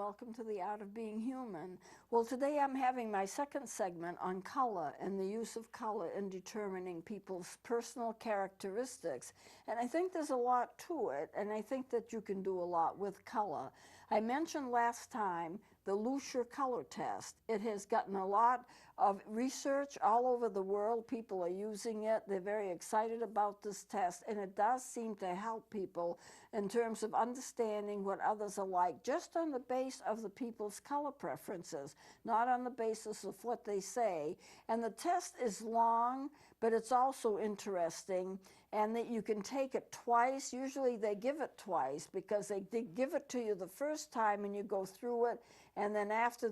welcome to the Art of Being Human. Well, today I'm having my second segment on color and the use of color in determining people's personal characteristics. And I think there's a lot to it, and I think that you can do a lot with color. I mentioned last time the Lucier color test. It has gotten a lot of research all over the world. People are using it. They're very excited about this test, and it does seem to help people in terms of understanding what others are like, just on the base of the people's color preferences, not on the basis of what they say. And the test is long, but it's also interesting, and that you can take it twice. Usually they give it twice because they give it to you the first time and you go through it, and then after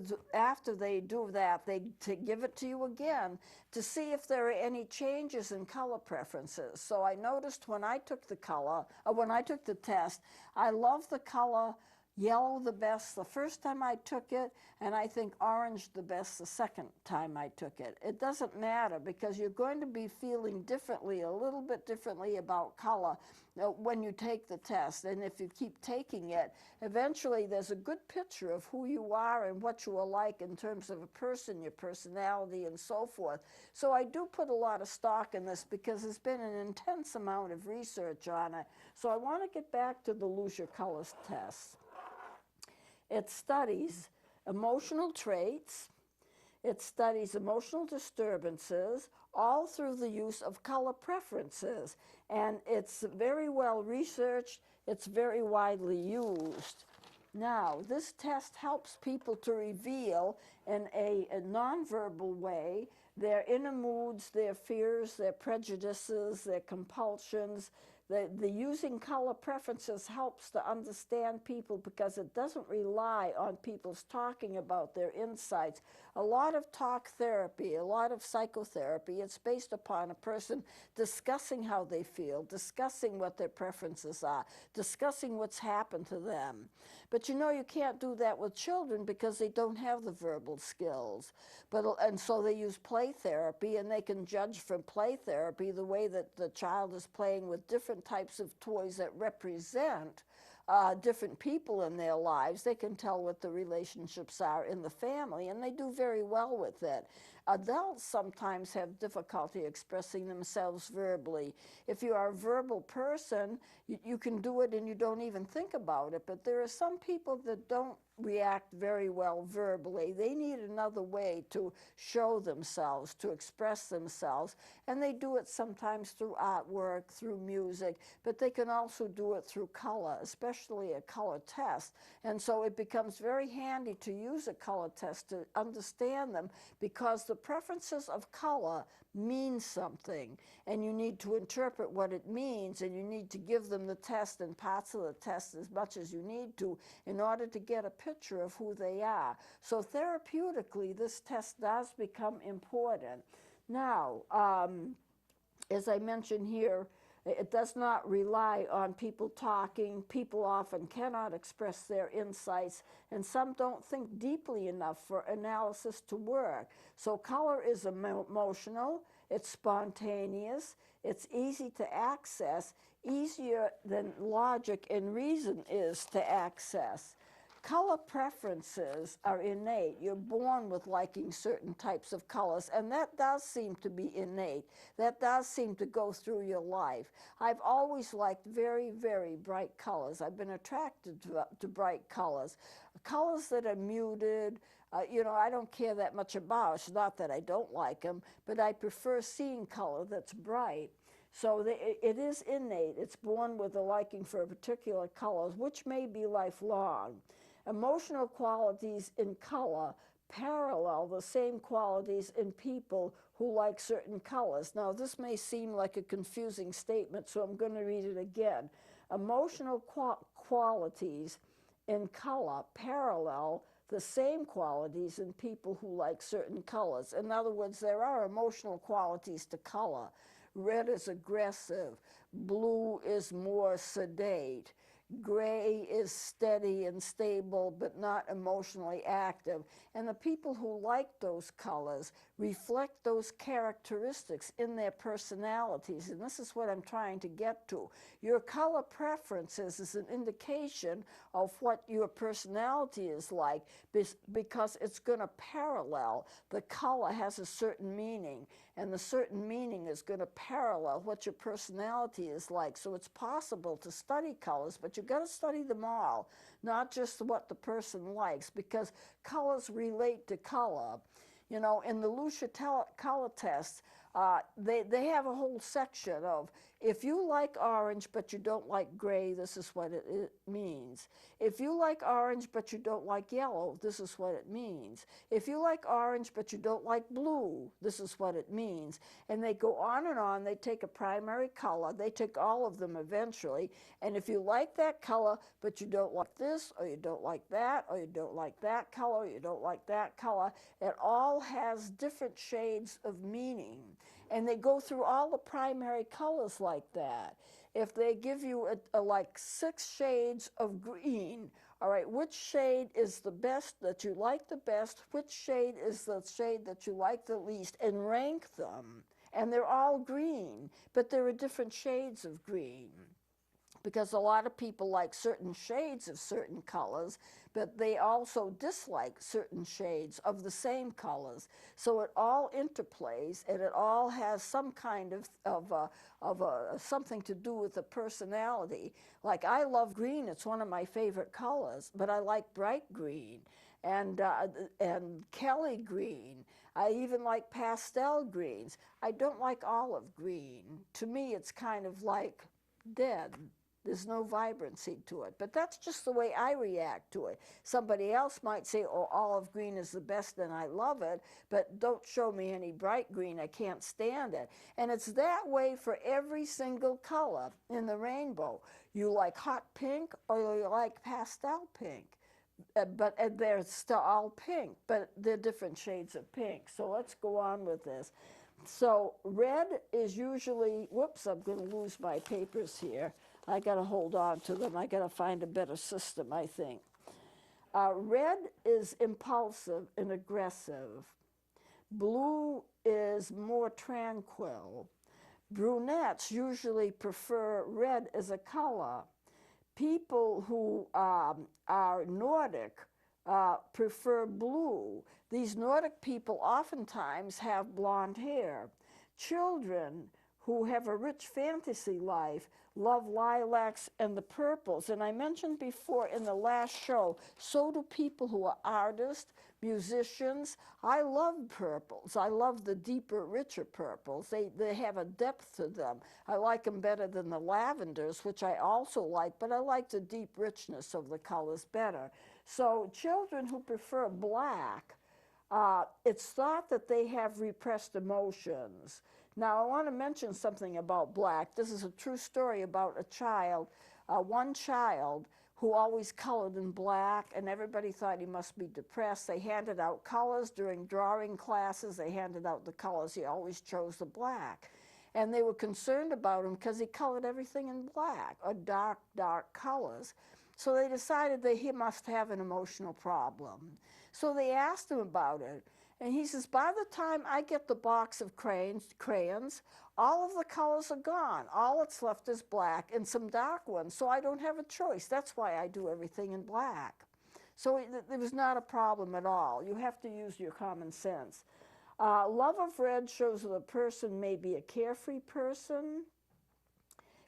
they do that, they give it to you again to see if there are any changes in color preferences. So I noticed when I took the test, I love the color yellow the best the first time I took it, and I think orange the best the second time I took it. It doesn't matter because you're going to be feeling differently, a little bit differently about color when you take the test. And if you keep taking it, eventually there's a good picture of who you are and what you are like in terms of a person, your personality, and so forth. So I do put a lot of stock in this because there's been an intense amount of research on it. So I want to get back to the Lucier colors test. It studies emotional traits, it studies emotional disturbances, all through the use of color preferences. And it's very well researched, it's very widely used. Now, this test helps people to reveal in a nonverbal way their inner moods, their fears, their prejudices, their compulsions. The using color preferences helps to understand people because it doesn't rely on people's talking about their insights. A lot of talk therapy, a lot of psychotherapy, it's based upon a person discussing how they feel, discussing what their preferences are, discussing what's happened to them. But you know, you can't do that with children because they don't have the verbal skills. And so they use play therapy, and they can judge from play therapy the way that the child is playing with different types of toys that represent different people in their lives. They can tell what the relationships are in the family, and they do very well with it. Adults sometimes have difficulty expressing themselves verbally. If you are a verbal person, you can do it and you don't even think about it, but there are some people that don't react very well verbally. They need another way to show themselves, to express themselves, and they do it sometimes through artwork, through music, but they can also do it through color, especially a color test. And so it becomes very handy to use a color test to understand them, because the preferences of color mean something, and you need to interpret what it means, and you need to give them the test and parts of the test as much as you need to in order to get a picture of who they are. So therapeutically, this test does become important. Now, as I mentioned here, it does not rely on people talking. People often cannot express their insights, and some don't think deeply enough for analysis to work. So color is emotional, it's spontaneous, it's easy to access, easier than logic and reason is to access. Color preferences are innate. You're born with liking certain types of colors, and that does seem to be innate. That does seem to go through your life. I've always liked very, very bright colors. I've been attracted to bright colors. Colors that are muted, I don't care that much about. It's not that I don't like them, but I prefer seeing color that's bright. So it is innate. It's born with a liking for a particular color, which may be lifelong. Emotional qualities in color parallel the same qualities in people who like certain colors. Now, this may seem like a confusing statement, so I'm going to read it again. Emotional qualities in color parallel the same qualities in people who like certain colors. In other words, there are emotional qualities to color. Red is aggressive, blue is more sedate, Gray is steady and stable, but not emotionally active. And the people who like those colors reflect those characteristics in their personalities. And this is what I'm trying to get to. Your color preferences is an indication of what your personality is like, because it's going to parallel. The color has a certain meaning, and the certain meaning is going to parallel what your personality is like. So it's possible to study colors, but you've got to study them all, not just what the person likes, because colors relate to color. You know, in the Lucia color test, they have a whole section of, if you like orange but you don't like gray, this is what it means. If you like orange but you don't like yellow, this is what it means. If you like orange but you don't like blue, this is what it means. And they go on and on. They take a primary color. They take all of them eventually. And if you like that color but you don't like this, or you don't like that, or you don't like that color, or you don't like that color, it all has different shades of meaning. And they go through all the primary colors like that. If they give you like 6 shades of green, all right, which shade is the best that you like the best? Which shade is the shade that you like the least? And rank them. And they're all green, but there are different shades of green, because a lot of people like certain shades of certain colors, but they also dislike certain shades of the same colors. So it all interplays, and it all has some kind of something to do with the personality. Like, I love green. It's one of my favorite colors, but I like bright green and Kelly green. I even like pastel greens. I don't like olive green. To me, it's kind of like dead. There's no vibrancy to it. But that's just the way I react to it. Somebody else might say, oh, olive green is the best and I love it, but don't show me any bright green. I can't stand it. And it's that way for every single color in the rainbow. You like hot pink or you like pastel pink. But they're still all pink, but they're different shades of pink. So let's go on with this. So red is usually, whoops, I'm going to lose my papers here. I got to hold on to them. I got to find a better system, I think. Red is impulsive and aggressive. Blue is more tranquil. Brunettes usually prefer red as a color. People who are Nordic prefer blue. These Nordic people oftentimes have blonde hair. Children who have a rich fantasy life love lilacs and the purples. And I mentioned before in the last show, so do people who are artists, musicians. I love purples. I love the deeper, richer purples. They have a depth to them. I like them better than the lavenders, which I also like, but I like the deep richness of the colors better. So children who prefer black, it's thought that they have repressed emotions. Now, I want to mention something about black. This is a true story about a child, one child who always colored in black, and everybody thought he must be depressed. They handed out colors during drawing classes. They handed out the colors. He always chose the black. And they were concerned about him because he colored everything in black, or dark, dark colors. So they decided that he must have an emotional problem. So they asked him about it. And he says, by the time I get the box of crayons, all of the colors are gone. All that's left is black and some dark ones, so I don't have a choice. That's why I do everything in black. So it was not a problem at all. You have to use your common sense. Love of red shows that a person may be a carefree person.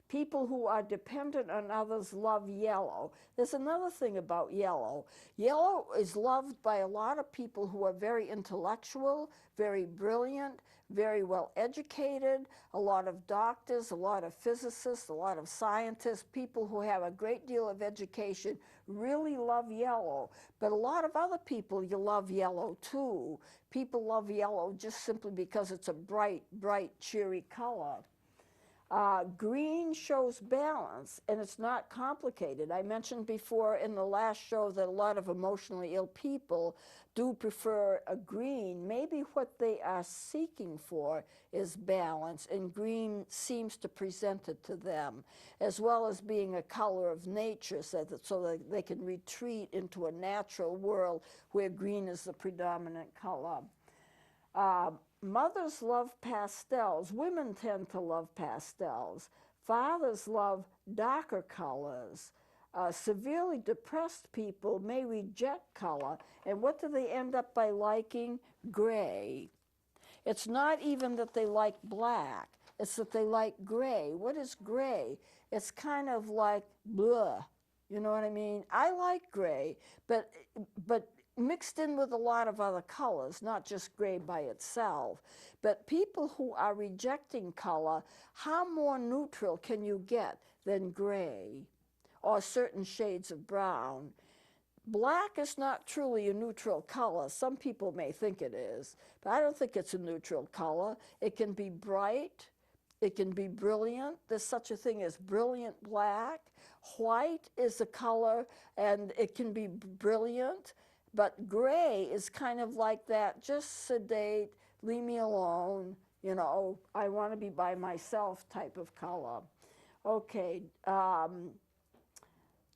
People who are dependent on others love yellow. There's another thing about yellow. Yellow is loved by a lot of people who are very intellectual, very brilliant, very well educated, a lot of doctors, a lot of physicists, a lot of scientists, people who have a great deal of education really love yellow. But a lot of other people, you love yellow too. People love yellow just simply because it's a bright, bright, cheery color. Green shows balance, and it's not complicated. I mentioned before in the last show that a lot of emotionally ill people do prefer a green. Maybe what they are seeking for is balance, and green seems to present it to them, as well as being a color of nature, so that they can retreat into a natural world where green is the predominant color. Mothers love pastels. Women tend to love pastels. Fathers love darker colors. Severely depressed people may reject color. And what do they end up by liking? Gray. It's not even that they like black. It's that they like gray. What is gray? It's kind of like blah. You know what I mean? I like gray, but mixed in with a lot of other colors, not just gray by itself. But people who are rejecting color, how more neutral can you get than gray or certain shades of brown? Black is not truly a neutral color. Some people may think it is, but I don't think it's a neutral color. It can be bright. It can be brilliant. There's such a thing as brilliant black. White is a color, and it can be brilliant. But gray is kind of like that, just sedate, leave me alone, you know, I want to be by myself type of color. Okay, to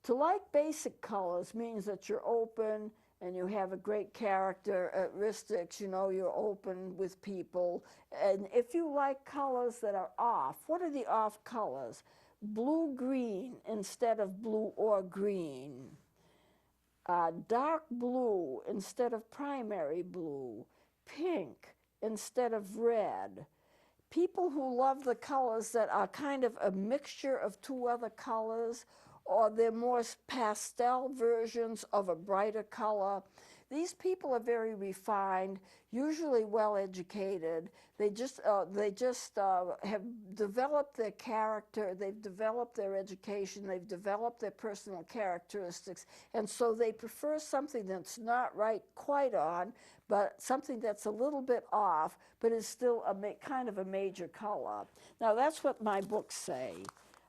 like basic colors means that you're open and you have a great characteristics, you know, you're open with people. And if you like colors that are off, what are the off colors? Blue-green instead of blue or green. Dark blue instead of primary blue, pink instead of red. People who love the colors that are kind of a mixture of two other colors, or they're more pastel versions of a brighter color. These people are very refined, usually well educated. They just have developed their character, they've developed their education, they've developed their personal characteristics, and so they prefer something that's not right quite on, but something that's a little bit off, but is still kind of a major color. Now that's what my books say.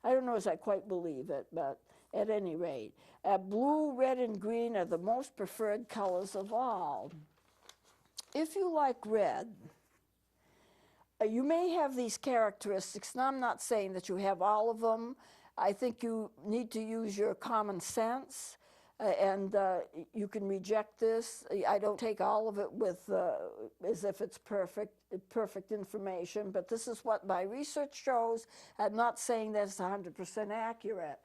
I don't know as I quite believe it, but at any rate, blue, red, and green are the most preferred colors of all. If you like red, you may have these characteristics. Now, I'm not saying that you have all of them. I think you need to use your common sense, and you can reject this. I don't take all of it with as if it's perfect information, but this is what my research shows. I'm not saying that it's 100% accurate.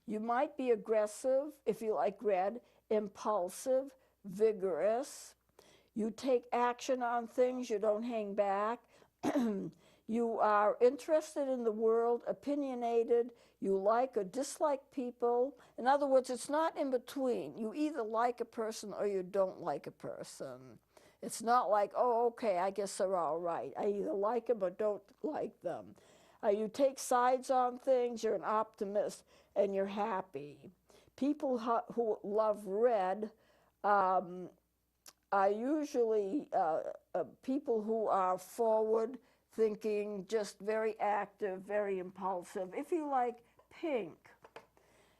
You might be aggressive if you like red, impulsive, vigorous. You take action on things, you don't hang back. You are interested in the world, opinionated, you like or dislike people. In other words, it's not in between. You either like a person or you don't like a person. It's not like, oh, okay, I guess they're all right. I either like them or don't like them. You take sides on things, you're an optimist, and you're happy. People who love red are usually people who are forward thinking, just very active, very impulsive. If you like pink,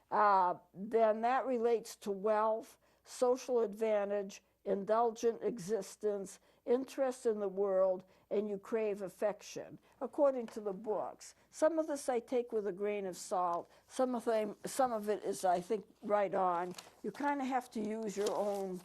then that relates to wealth, social advantage, indulgent existence, interest in the world, and you crave affection, according to the books. Some of this I take with a grain of salt. Some of it is, I think, right on. You kind of have to use your own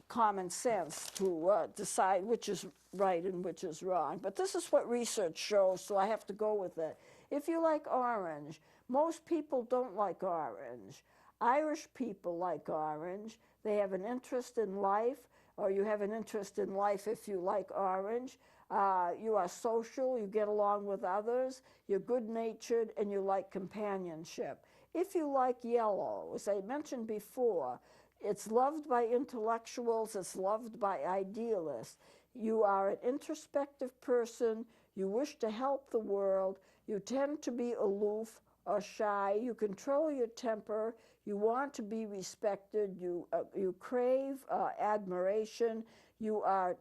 common sense to decide which is right and which is wrong. But this is what research shows, so I have to go with it. If you like orange, most people don't like orange. Irish people like orange. They have an interest in life, or you have an interest in life if you like orange. You are social, you get along with others, you're good-natured, and you like companionship. If you like yellow, as I mentioned before, it's loved by intellectuals, it's loved by idealists. You are an introspective person, you wish to help the world, you tend to be aloof or shy, you control your temper, you want to be respected, you crave admiration, You are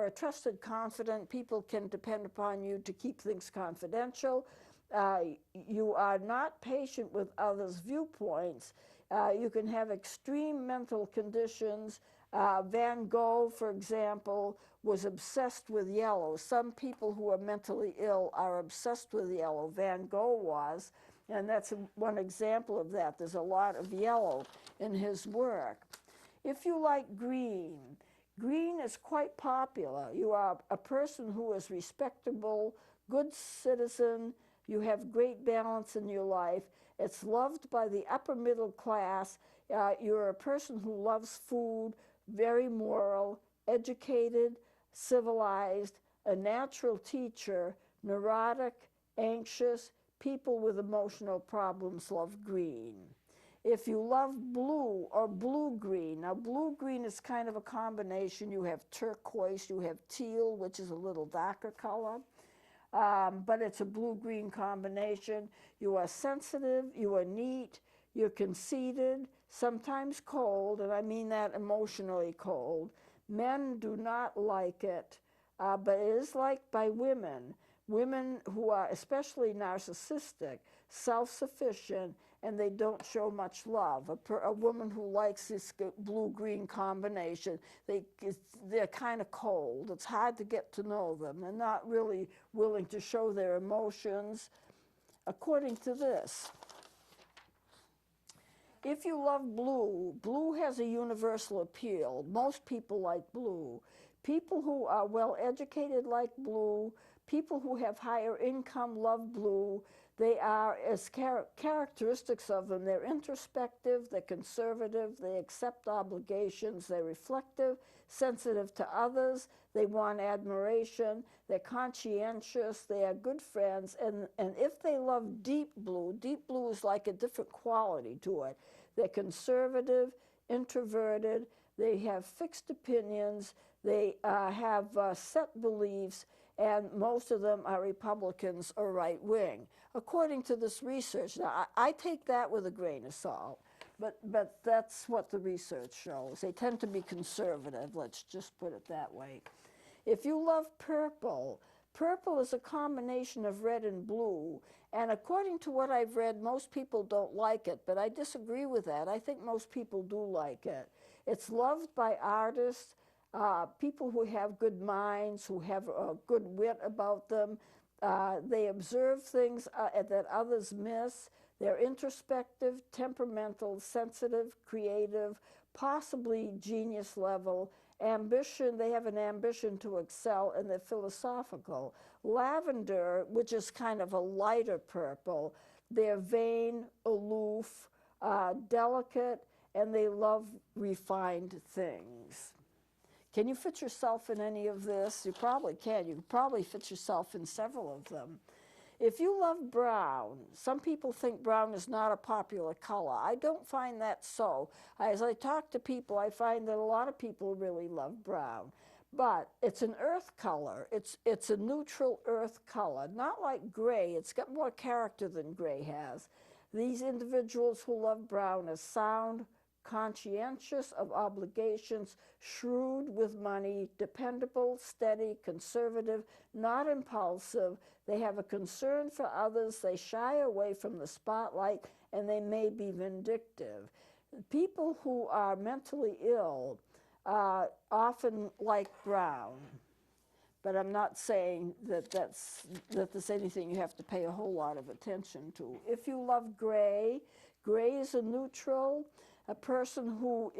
a trusted confidant. People can depend upon you to keep things confidential. Uh, you are not patient with others' viewpoints. You can have extreme mental conditions. Van Gogh, for example, was obsessed with yellow. Some people who are mentally ill are obsessed with yellow. Van Gogh was, and that's one example of that. There's a lot of yellow in his work. If you like green, green is quite popular. You are a person who is respectable, good citizen. You have great balance in your life. It's loved by the upper middle class. You're a person who loves food, very moral, educated, civilized, a natural teacher, neurotic, anxious. People with emotional problems love green. If you love blue or blue-green, now blue-green is kind of a combination. You have turquoise, you have teal, which is a little darker color, but it's a blue-green combination. You are sensitive, you are neat, you're conceited, sometimes cold, and I mean that emotionally cold. Men do not like it, but it is liked by women. Women who are especially narcissistic, self-sufficient, and they don't show much love. A woman who likes this blue-green combination, they're kind of cold. It's hard to get to know them. They're not really willing to show their emotions. According to this, if you love blue, blue has a universal appeal. Most people like blue. People who are well educated like blue. People who have higher income love blue. They are, as characteristics of them, they're introspective, they're conservative, they accept obligations, they're reflective, sensitive to others, they want admiration, they're conscientious, they are good friends, and if they love deep blue is like a different quality to it. They're conservative, introverted, they have fixed opinions, they have set beliefs, and most of them are Republicans or right-wing, according to this research. Now, I take that with a grain of salt, but that's what the research shows. They tend to be conservative, let's just put it that way. If you love purple, purple is a combination of red and blue, and according to what I've read, most people don't like it, but I disagree with that. I think most people do like it. It's loved by artists, people who have good minds, who have a good wit about them. They observe things that others miss. They're introspective, temperamental, sensitive, creative, possibly genius level. Ambition, they have an ambition to excel, and they're philosophical. Lavender, which is kind of a lighter purple, they're vain, aloof, delicate, and they love refined things. Can you fit yourself in any of this? You probably can. You can probably fit yourself in several of them. If you love brown, some people think brown is not a popular color. I don't find that so. As I talk to people, I find that a lot of people really love brown. But it's an earth color. It's a neutral earth color, not like gray. It's got more character than gray has. These individuals who love brown are sound, conscientious of obligations, shrewd with money, dependable, steady, conservative, not impulsive. They have a concern for others. They shy away from the spotlight, and they may be vindictive. People who are mentally ill often like brown, but I'm not saying that there's anything you have to pay a whole lot of attention to. If you love gray, gray is a neutral. A person who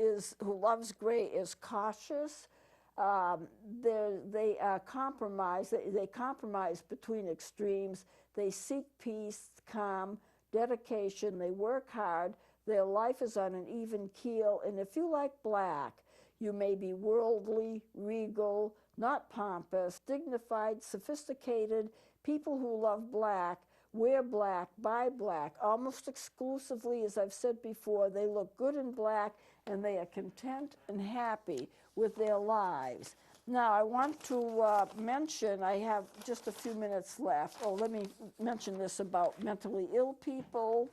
loves gray is cautious. They compromise. They compromise between extremes. They seek peace, calm, dedication. They work hard. Their life is on an even keel. And if you like black, you may be worldly, regal, not pompous, dignified, sophisticated. People who love black wear black, buy black, almost exclusively, as I've said before. They look good in black, and they are content and happy with their lives. Now, I want to mention, I have just a few minutes left. Oh, let me mention this about mentally ill people.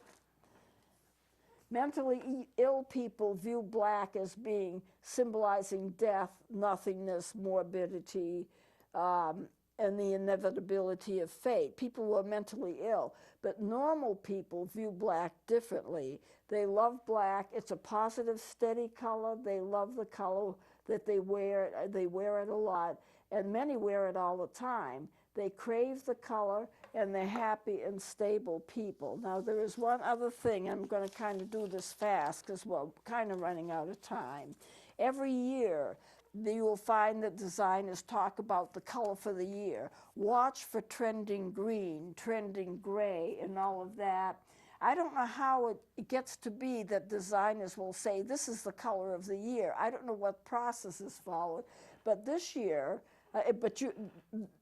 Mentally ill people view black as being symbolizing death, nothingness, morbidity, and the inevitability of fate. People who are mentally ill. But normal people view black differently. They love black. It's a positive, steady color. They love the color that they wear. They wear it a lot, and many wear it all the time. They crave the color, and they're happy and stable people. Now, there is one other thing. I'm going to kind of do this fast because we're kind of running out of time. Every year, you will find that designers talk about the color for the year. Watch for trending green, trending gray, and all of that. I don't know how it gets to be that designers will say, this is the color of the year. I don't know what process is followed, but this year,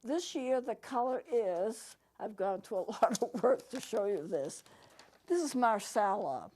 this year the color is, I've gone to a lot of work to show you this. This is Marsala.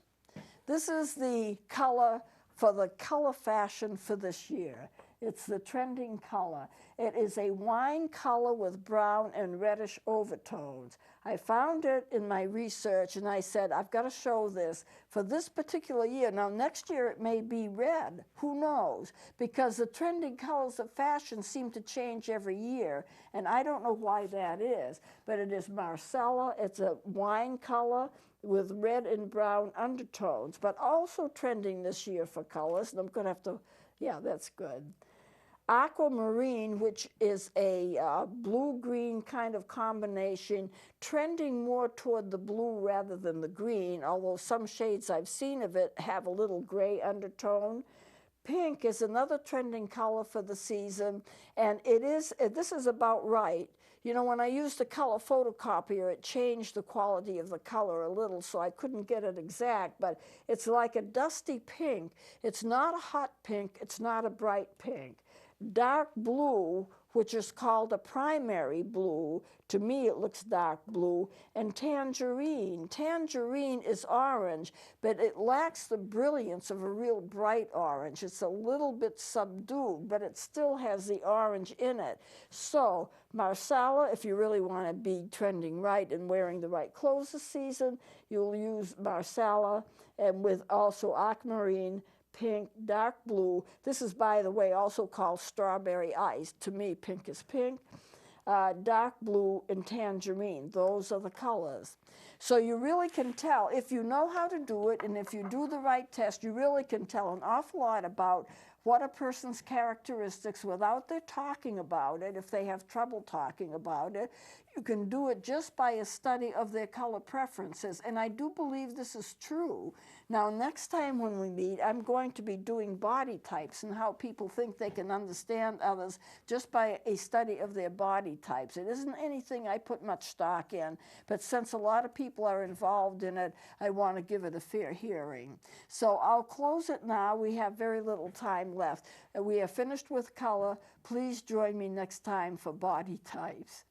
This is the color for the color fashion for this year. It's the trending color. It is a wine color with brown and reddish overtones. I found it in my research and I said, I've got to show this for this particular year. Now, next year it may be red. Who knows? Because the trending colors of fashion seem to change every year, and I don't know why that is. But it is Marsala. It's a wine color with red and brown undertones, but also trending this year for colors. And I'm going to have to, yeah, that's good. Aquamarine, which is a blue-green kind of combination, trending more toward the blue rather than the green, although some shades I've seen of it have a little gray undertone. Pink is another trending color for the season, and this is about right. You know, when I used the color photocopier, it changed the quality of the color a little, so I couldn't get it exact, but it's like a dusty pink. It's not a hot pink, it's not a bright pink. Dark blue, which is called a primary blue, to me it looks dark blue, and tangerine. Tangerine is orange, but it lacks the brilliance of a real bright orange. It's a little bit subdued, but it still has the orange in it. So Marsala, if you really want to be trending right and wearing the right clothes this season, you'll use Marsala, and with also aquamarine, pink, dark blue. This is, by the way, also called strawberry ice. To me, pink is pink. Dark blue and tangerine. Those are the colors. So you really can tell, if you know how to do it and if you do the right test, you really can tell an awful lot about what a person's characteristics without their talking about it. If they have trouble talking about it, you can do it just by a study of their color preferences. And I do believe this is true. Now, next time when we meet, I'm going to be doing body types and how people think they can understand others just by a study of their body types. It isn't anything I put much stock in, but since a lot of people are involved in it, I want to give it a fair hearing. So I'll close it now. We have very little time left. We are finished with color. Please join me next time for body types.